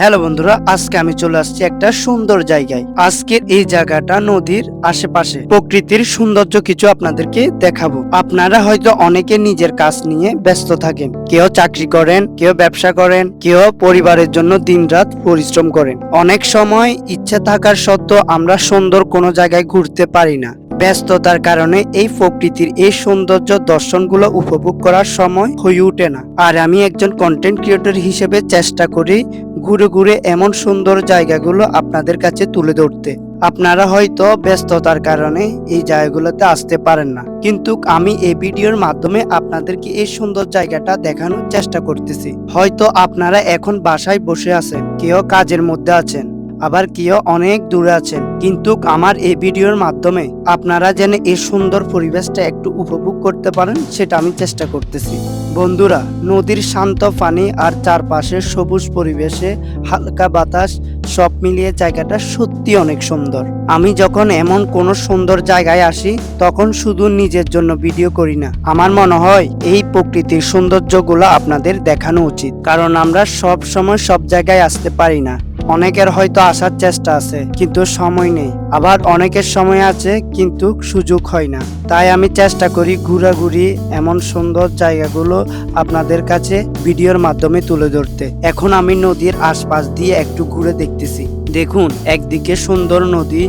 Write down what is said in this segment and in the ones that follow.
Hello বন্ধুরা, আজকে আমি চলে আসছি একটা সুন্দর জায়গায়। আজকের এই জায়গাটা নদীর আশেপাশে প্রকৃতির সৌন্দর্য কিছু আপনাদেরকে দেখাবো। আপনারা হয়তো অনেকে নিজের কাজ নিয়ে ব্যস্ত থাকেন, কেউ চাকরি করেন, কেউ ব্যবসা করেন, কেউ পরিবারের জন্য দিনরাত পরিশ্রম করেন। অনেক সময় ইচ্ছা থাকার সত্ত্বেও আমরা সুন্দর কোনো জায়গায় ঘুরতে পারি না। ব্যস্ততার কারণে এই প্রকৃতির এই সৌন্দর্য দর্শনগুলো উপভোগ করার সময় হয়ে ওঠে না। আর আমি একজন কন্টেন্ট ক্রিয়েটর হিসেবে চেষ্টা করি ঘুরে ঘুরে এমন সুন্দর জায়গাগুলো আপনাদের কাছে তুলে ধরতে। আপনারা হয়তো ব্যস্ততার কারণে এই জায়গাগুলোতে আসতে পারেন না, কিন্তু আমি এই ভিডিওর মাধ্যমে আপনাদেরকে এই সুন্দর জায়গাটা দেখানোর চেষ্টা করতেছি। হয়তো আপনারা এখন বাসায় বসে আছেন, কেউ কাজের মধ্যে আছেন, আবার কেউ অনেক দূরে আছেন, কিন্তু আমার এই ভিডিওর মাধ্যমে আপনারা যেন এই সুন্দর পরিবেশটা একটু উপভোগ করতে পারেন সেটা আমি চেষ্টা করতেছি। বন্ধুরা, নদীর শান্ত পানি আর চারপাশের সবুজ পরিবেশে হালকা বাতাস সব মিলিয়ে জায়গাটা সত্যি অনেক সুন্দর। আমি যখন এমন কোনো সুন্দর জায়গায় আসি তখন শুধু নিজের জন্য ভিডিও করি না, আমার মনে হয় এই প্রকৃতির সৌন্দর্যগুলো আপনাদের দেখানো উচিত। কারণ আমরা সব সময় সব জায়গায় আসতে পারি না। অনেকের হয়তো আসার চেষ্টা আছে কিন্তু সময় নেই, আবার অনেকের সময় আছে কিন্তু সুযোগ হয় না। তাই আমি চেষ্টা করি ঘোরাঘুরি এমন সুন্দর জায়গাগুলো আপনাদের কাছে ভিডিওর মাধ্যমে তুলে ধরতে। এখন আমি নদীর আশপাশ দিয়ে একটু ঘুরে দেখতেছি। দেখুন, একদিকে সুন্দর নদী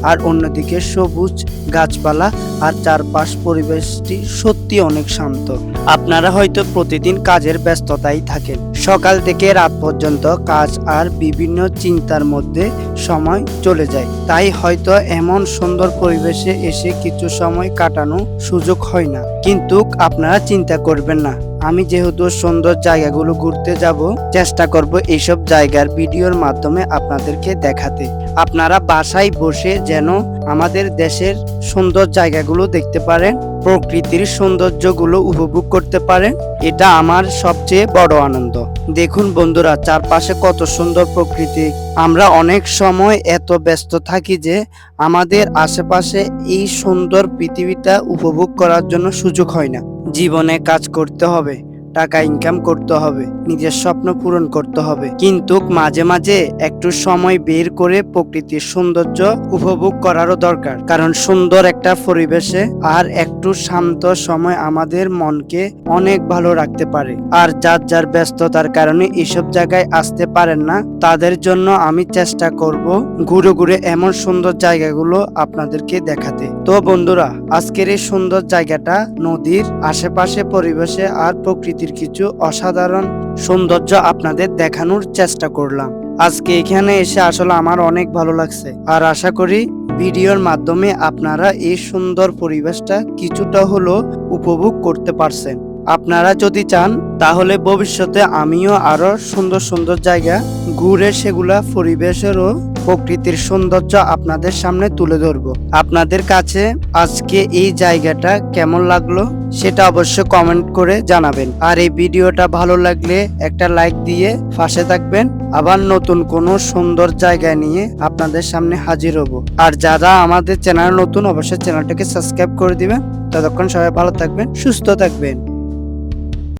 আর অন্যদিকে সবুজ গাছপালা, আর চারপাশ পরিবেশটি সত্যি অনেক শান্ত। আপনারা হয়তো প্রতিদিন কাজের ব্যস্ততায় থাকেন, সকাল থেকে রাত পর্যন্ত কাজ আর বিভিন্ন চিন্তার মধ্যে সময় চলে যায়, তাই হয়তো এমন সুন্দর পরিবেশে এসে কিছু সময় কাটানো সুযোগ হয় না। কিন্তু আপনারা চিন্তা করবেন না, আমি যেহেতু সুন্দর জায়গাগুলো ঘুরতে যাব, চেষ্টা করব এইসব জায়গার ভিডিওর মাধ্যমে আপনাদেরকে দেখাতে। আপনারা বাসায় বসে যেন আমাদের দেশের সুন্দর জায়গাগুলো দেখতে পারেন, প্রকৃতির সৌন্দর্যগুলো উপভোগ করতে পারেন, এটা আমার সবচেয়ে বড় আনন্দ। দেখুন বন্ধুরা, চারপাশে কত সুন্দর প্রকৃতি। আমরা অনেক সময় এত ব্যস্ত থাকি যে আমাদের আশেপাশে এই সুন্দর পৃথিবীটা উপভোগ করার জন্য সুযোগ হয় না। জীবনে কাজ করতে হবে, টাকা ইনকাম করতে হবে, নিজের স্বপ্ন পূরণ করতে হবে, কিন্তু মাঝে মাঝে একটু সময় বের করে প্রকৃতির সৌন্দর্য উপভোগ করারও দরকার। কারণ সুন্দর একটা পরিবেশে আর একটু শান্ত সময় আমাদের মনকে অনেক ভালো রাখতে পারে। আর যার যার ব্যস্ততার কারণে এসব জায়গায় আসতে পারেন না, তাদের জন্য আমি চেষ্টা করব ঘুরে ঘুরে এমন সুন্দর জায়গাগুলো আপনাদেরকে দেখাতে। তো বন্ধুরা, আজকের এই সুন্দর জায়গাটা নদীর আশেপাশে পরিবেশে আর প্রকৃতির কিছু অসাধারণ সৌন্দর্য আপনাদের দেখানোর চেষ্টা করলাম। আজকে এখানে এসে আসলে আমার অনেক ভালো লাগছে, আর আশা করি ভিডিওর মাধ্যমে আপনারা এই সুন্দর পরিবেশটা কিছুটা হলেও উপভোগ করতে পারছেন। আপনারা যদি চান তাহলে ভবিষ্যতে আমিও আরো সুন্দর সুন্দর জায়গা ঘুরে সেগুলা পরিবেশেরও প্রকৃতির সৌন্দর্য আপনাদের সামনে তুলে ধরবো। আপনাদের কাছে আজকে এই জায়গাটা কেমন লাগলো সেটা অবশ্যই কমেন্ট করে জানাবেন। আর এই ভিডিওটা ভালো লাগলে একটা লাইক দিয়ে পাশে থাকবেন। আবার নতুন কোনো সুন্দর জায়গা নিয়ে আপনাদের সামনে হাজির হব। আর যারা আমাদের চ্যানেল নতুন, অবশ্যই চ্যানেলটাকে সাবস্ক্রাইব করে দিবেন। ততক্ষণ সবাই ভালো থাকবেন, সুস্থ থাকবেন।